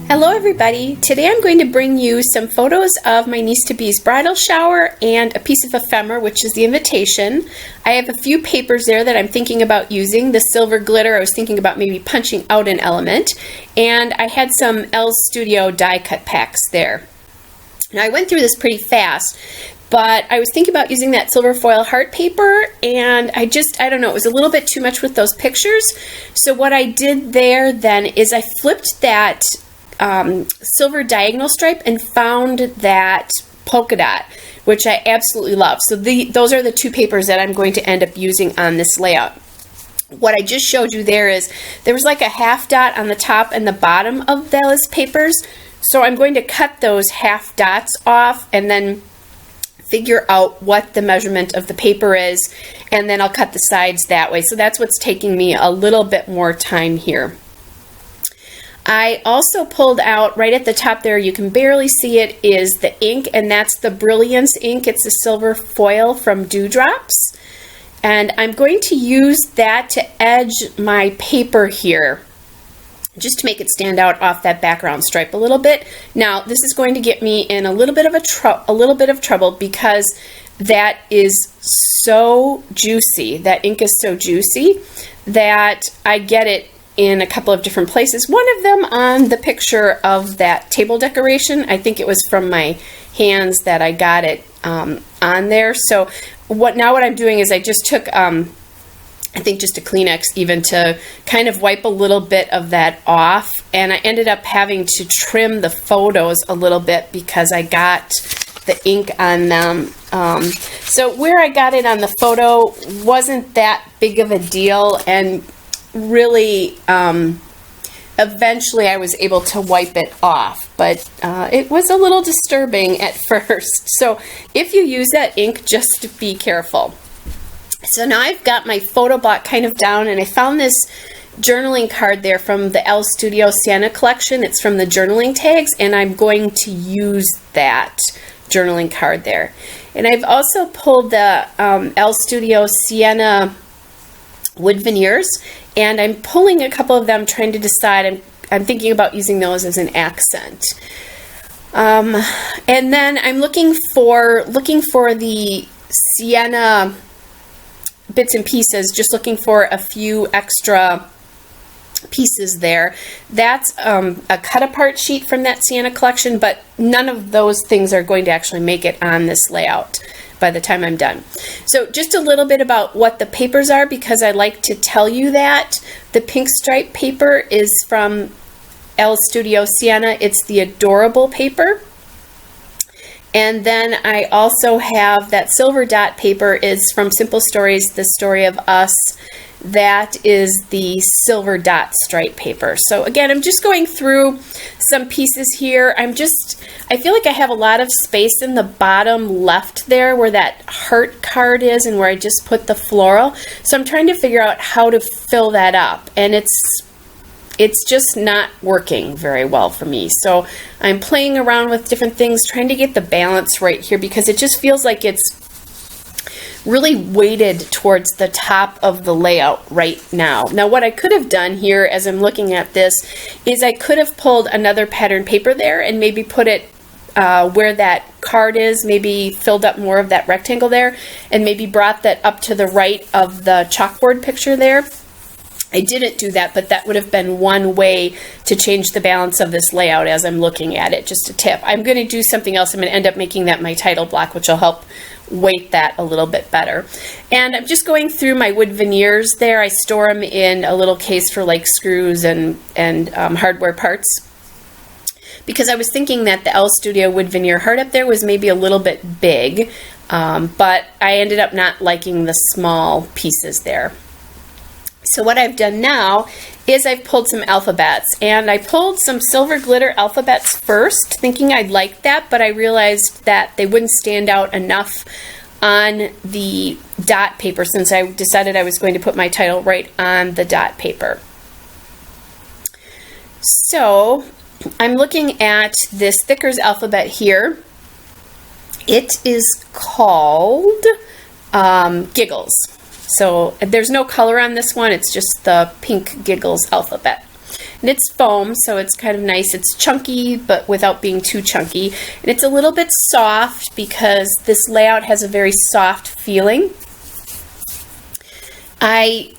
Hello everybody! Today I'm going to bring you some photos of my niece-to-be's bridal shower and a piece of ephemera, which is the invitation. I have a few papers there that I'm thinking about using. The silver glitter, I was thinking about maybe punching out an element. And I had some Elle Studio die cut packs there. Now I went through this pretty fast, but I was thinking about using that silver foil heart paper, and I don't know, it was a little bit too much with those pictures. So what I did there then is I flipped that silver diagonal stripe and found that polka dot, which I absolutely love. So those are the two papers that I'm going to end up using on this layout. What I just showed you there is there was like a half dot on the top and the bottom of those papers. So I'm going to cut those half dots off and then figure out what the measurement of the paper is, and then I'll cut the sides that way. So that's what's taking me a little bit more time here. I also pulled out, right at the top there, you can barely see it, is the ink, and that's the Brilliance ink. It's a silver foil from Dewdrops. And I'm going to use that to edge my paper here, just to make it stand out off that background stripe a little bit. Now, this is going to get me in a little bit of trouble because that is so juicy. That ink is so juicy that I get it in a couple of different places. One of them on the picture of that table decoration. I think it was from my hands that I got it on there. So what I'm doing is I just took I think just a Kleenex even to kind of wipe a little bit of that off, and I ended up having to trim the photos a little bit because I got the ink on them. So where I got it on the photo wasn't that big of a deal, and really eventually I was able to wipe it off, but it was a little disturbing at first. So if you use that ink, just be careful. So now I've got my photo block kind of down, and I found this journaling card there from the Elle Studio Sienna collection. It's from the journaling tags, and I'm going to use that journaling card there. And I've also pulled the Elle Studio Sienna wood veneers, and I'm pulling a couple of them, trying to decide. I'm thinking about using those as an accent. And then I'm looking for the Sienna bits and pieces, just looking for a few extra pieces there. That's a cut apart sheet from that Sienna collection, but none of those things are going to actually make it on this layout by the time I'm done. So just a little bit about what the papers are, because I like to tell you that. The pink stripe paper is from Elle Studio Sienna. It's the Adorable paper. And then I also have that silver dot paper is from Simple Stories, The Story of Us. That is the silver dot stripe paper. So again, I'm just going through some pieces here. I feel like I have a lot of space in the bottom left there where that heart card is and where I just put the floral. So I'm trying to figure out how to fill that up, and it's just not working very well for me. So I'm playing around with different things, trying to get the balance right here, because it just feels like it's really weighted towards the top of the layout right now. Now what I could have done here as I'm looking at this is I could have pulled another pattern paper there and maybe put it where that card is, maybe filled up more of that rectangle there, and maybe brought that up to the right of the chalkboard picture there. I didn't do that, but that would have been one way to change the balance of this layout as I'm looking at it. Just a tip. I'm going to do something else. I'm going to end up making that my title block, which will help weight that a little bit better. And I'm just going through my wood veneers there. I store them in a little case for like screws and hardware parts, because I was thinking that the Elle Studio wood veneer heart up there was maybe a little bit big, but I ended up not liking the small pieces there. So what I've done now is I've pulled some alphabets, and I pulled some silver glitter alphabets first, thinking I'd like that, but I realized that they wouldn't stand out enough on the dot paper, since I decided I was going to put my title right on the dot paper. So I'm looking at this Thickers alphabet here. It is called Giggles. So there's no color on this one, it's just the pink Giggles alphabet. and it's foam, so it's kind of nice. It's chunky, but without being too chunky, and it's a little bit soft because this layout has a very soft feeling. I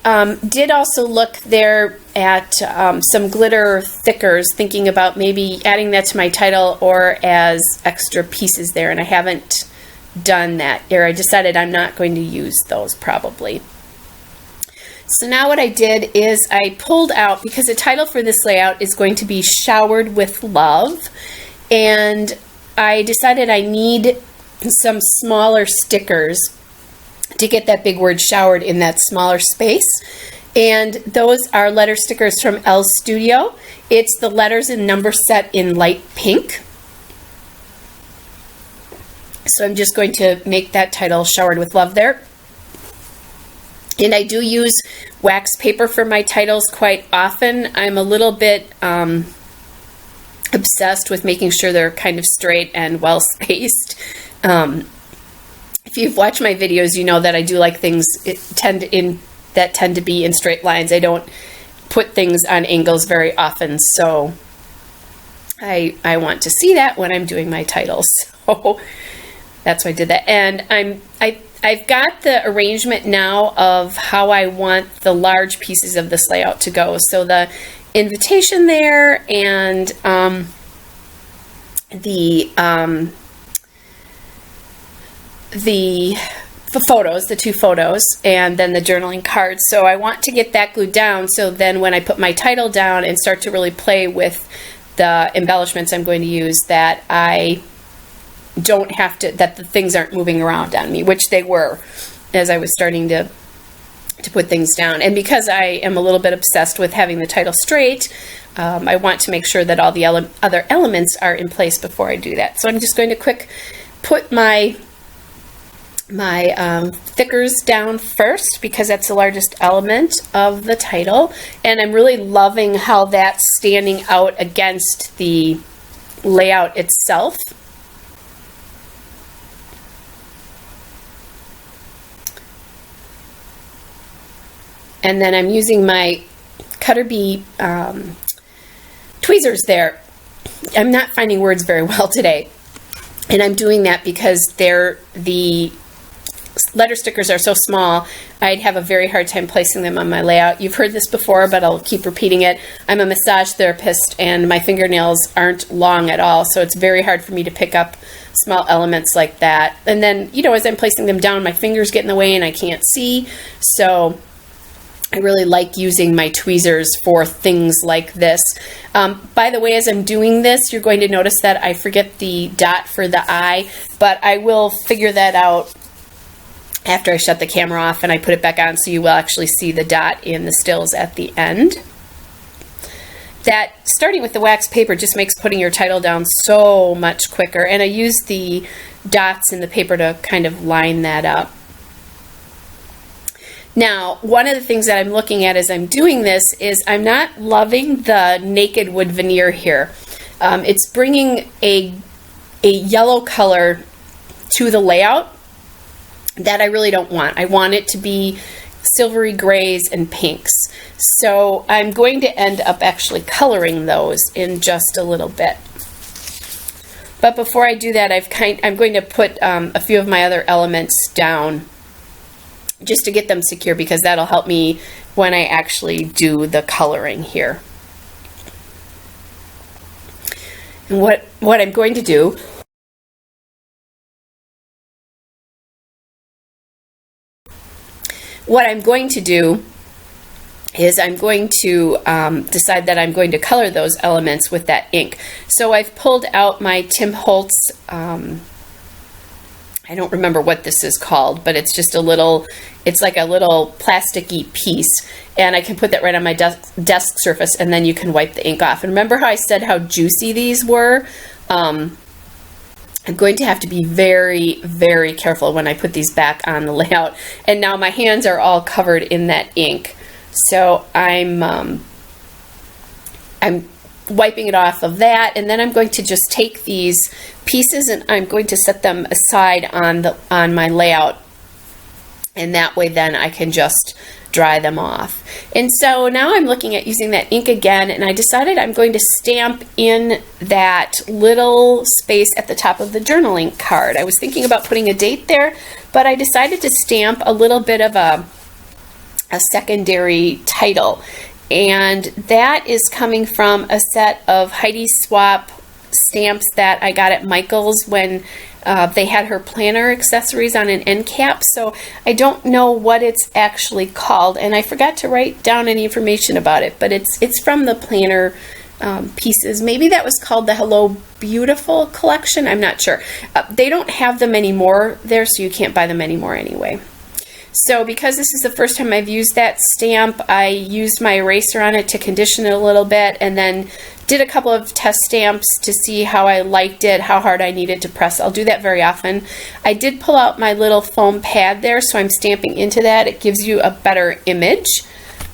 did also look there at some glitter thickers, thinking about maybe adding that to my title or as extra pieces there, and I haven't done that, or I decided I'm not going to use those probably. So now what I did is I pulled out, because the title for this layout is going to be Showered with Love, and I decided I need some smaller stickers to get that big word showered in that smaller space. And those are letter stickers from Elle Studio. It's the letters and number set in light pink. So I'm just going to make that title Showered with Love there. And I do use wax paper for my titles quite often. I'm a little bit obsessed with making sure they're kind of straight and well spaced. If you've watched my videos, you know that I do like things that tend to be in straight lines. I don't put things on angles very often, so I want to see that when I'm doing my titles. So that's why I did that. And I've got the arrangement now of how I want the large pieces of this layout to go. So the invitation there and the photos, the two photos, and then the journaling cards. So I want to get that glued down, so then when I put my title down and start to really play with the embellishments I'm going to use, that I don't have to, that the things aren't moving around on me, which they were as I was starting to put things down. And because I am a little bit obsessed with having the title straight, I want to make sure that all the other elements are in place before I do that. So I'm just going to put my thickers down first, because that's the largest element of the title, and I'm really loving how that's standing out against the layout itself. And then I'm using my Cutter Bee tweezers there. I'm not finding words very well today, and I'm doing that because the letter stickers are so small, I'd have a very hard time placing them on my layout. You've heard this before, but I'll keep repeating it. I'm a massage therapist, and my fingernails aren't long at all, so it's very hard for me to pick up small elements like that. And then, you know, as I'm placing them down, my fingers get in the way and I can't see. So I really like using my tweezers for things like this. By the way, as I'm doing this, you're going to notice that I forget the dot for the eye, but I will figure that out after I shut the camera off and I put it back on, so you will actually see the dot in the stills at the end. That, starting with the wax paper, just makes putting your title down so much quicker, and I use the dots in the paper to kind of line that up. Now, one of the things that I'm looking at as I'm doing this is I'm not loving the naked wood veneer here. It's bringing a yellow color to the layout that I really don't want. I want it to be silvery grays and pinks. So I'm going to end up actually coloring those in just a little bit. But before I do that, I'm going to put a few of my other elements down just to get them secure, because that'll help me when I actually do the coloring here. And what I'm going to do is I'm going to decide that I'm going to color those elements with that ink. So I've pulled out my Tim Holtz, I don't remember what this is called, but it's just it's like a little plasticky piece, and I can put that right on my desk surface, and then you can wipe the ink off. And remember how I said how juicy these were? I'm going to have to be very, very careful when I put these back on the layout. And now my hands are all covered in that ink. So I'm wiping it off of that, and then I'm going to just take these pieces and I'm going to set them aside on my layout. And that way then I can just dry them off. And so now I'm looking at using that ink again, and I decided I'm going to stamp in that little space at the top of the journaling card. I was thinking about putting a date there, but I decided to stamp a little bit of a secondary title. And that is coming from a set of Heidi Swap stamps that I got at Michael's when they had her planner accessories on an end cap. So I don't know what it's actually called, and I forgot to write down any information about it, but it's from the planner pieces. Maybe that was called the Hello Beautiful collection. I'm not sure. They don't have them anymore there, so you can't buy them anymore anyway. So because this is the first time I've used that stamp, I used my eraser on it to condition it a little bit, and then did a couple of test stamps to see how I liked it, how hard I needed to press. I'll do that very often. I did pull out my little foam pad there, so I'm stamping into that. It gives you a better image.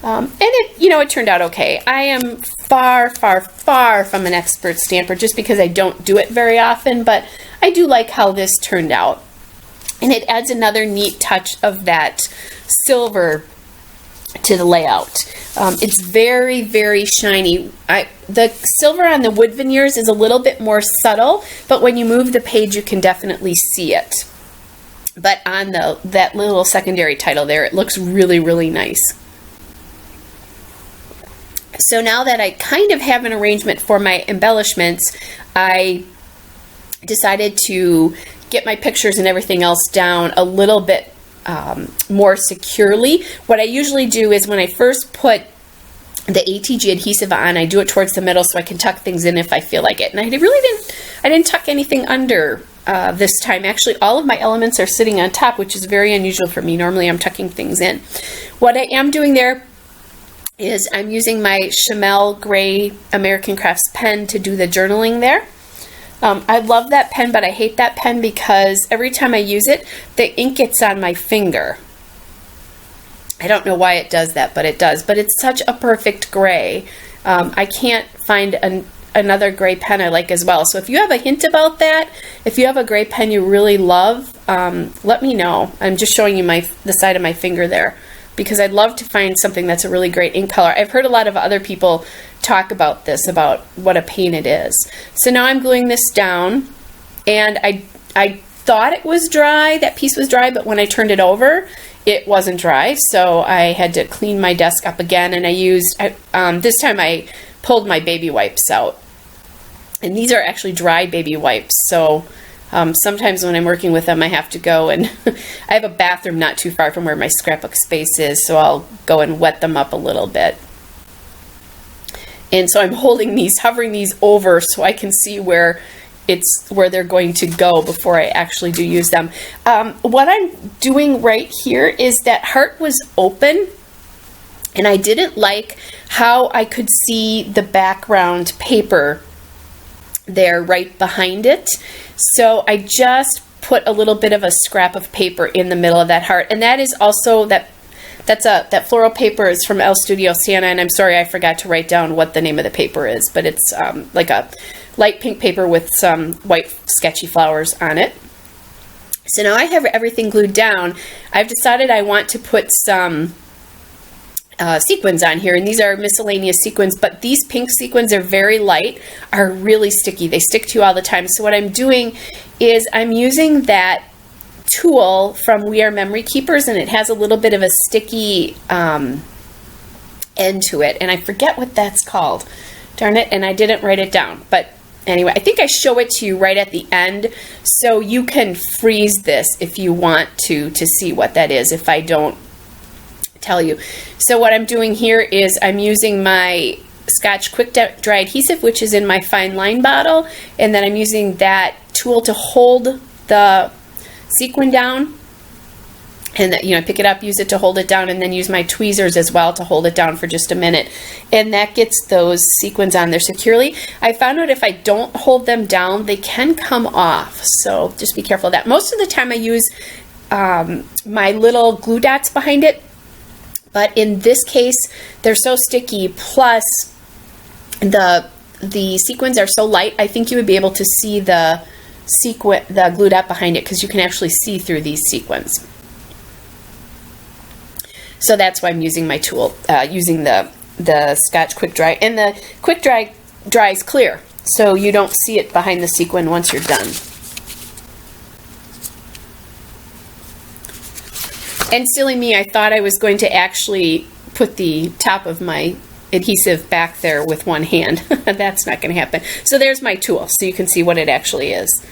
And it turned out okay. I am far, far, far from an expert stamper just because I don't do it very often, but I do like how this turned out. And it adds another neat touch of that silver to the layout. It's very, very shiny. The silver on the wood veneers is a little bit more subtle, but when you move the page, you can definitely see it. But on that little secondary title there, it looks really, really nice. So now that I kind of have an arrangement for my embellishments, I decided to get my pictures and everything else down a little bit more securely. What I usually do is when I first put the ATG adhesive on, I do it towards the middle so I can tuck things in if I feel like it. And I didn't tuck anything under this time. Actually, all of my elements are sitting on top, which is very unusual for me. Normally I'm tucking things in. What I am doing there is I'm using my Chamel Gray American Crafts pen to do the journaling there. I love that pen, but I hate that pen because every time I use it, the ink gets on my finger. I don't know why it does that, but it does. But it's such a perfect gray. I can't find another gray pen I like as well. So if you have a hint about that, if you have a gray pen you really love, let me know. I'm just showing you the side of my finger there, because I'd love to find something that's a really great ink color. I've heard a lot of other people talk about this, about what a pain it is. So now I'm gluing this down, and I thought it was dry, that piece was dry, but when I turned it over, it wasn't dry, so I had to clean my desk up again, and I used, this time I pulled my baby wipes out. And these are actually dry baby wipes, so sometimes when I'm working with them, I have to go and I have a bathroom not too far from where my scrapbook space is, so I'll go and wet them up a little bit. And so I'm hovering these over so I can see where they're going to go before I actually do use them. What I'm doing right here is that heart was open, and I didn't like how I could see the background paper there right behind it. So I just put a little bit of a scrap of paper in the middle of that heart, and that is also that floral paper is from El Studio Santa, and I'm sorry I forgot to write down what the name of the paper is, but it's like a light pink paper with some white sketchy flowers on it. So now I have everything glued down. I've decided I want to put some sequins on here, and these are miscellaneous sequins, but these pink sequins are very light, are really sticky. They stick to you all the time. So what I'm doing is I'm using that tool from We Are Memory Keepers, and it has a little bit of a sticky end to it, and I forget what that's called. Darn it, and I didn't write it down. But anyway, I think I show it to you right at the end, so you can freeze this if you want to see what that is, if I don't tell you. So what I'm doing here is I'm using my Scotch Quick Dry Adhesive, which is in my fine line bottle, and then I'm using that tool to hold the sequin down, and that, I pick it up, use it to hold it down, and then use my tweezers as well to hold it down for just a minute, and that gets those sequins on there securely. I found out if I don't hold them down, they can come off, so just be careful of that. Most of the time I use my little glue dots behind it, but in this case they're so sticky, plus the sequins are so light, I think you would be able to see the glue dot behind it, because you can actually see through these sequins. So that's why I'm using my tool, using the Scotch Quick Dry. And the Quick Dry dries clear, so you don't see it behind the sequin once you're done. And silly me, I thought I was going to actually put the top of my adhesive back there with one hand. That's not going to happen. So there's my tool, so you can see what it actually is.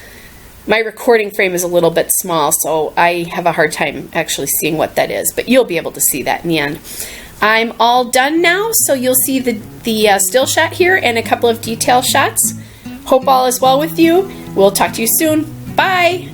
My recording frame is a little bit small, so I have a hard time actually seeing what that is, but you'll be able to see that in the end. I'm all done now, so you'll see the still shot here and a couple of detail shots. Hope all is well with you. We'll talk to you soon. Bye!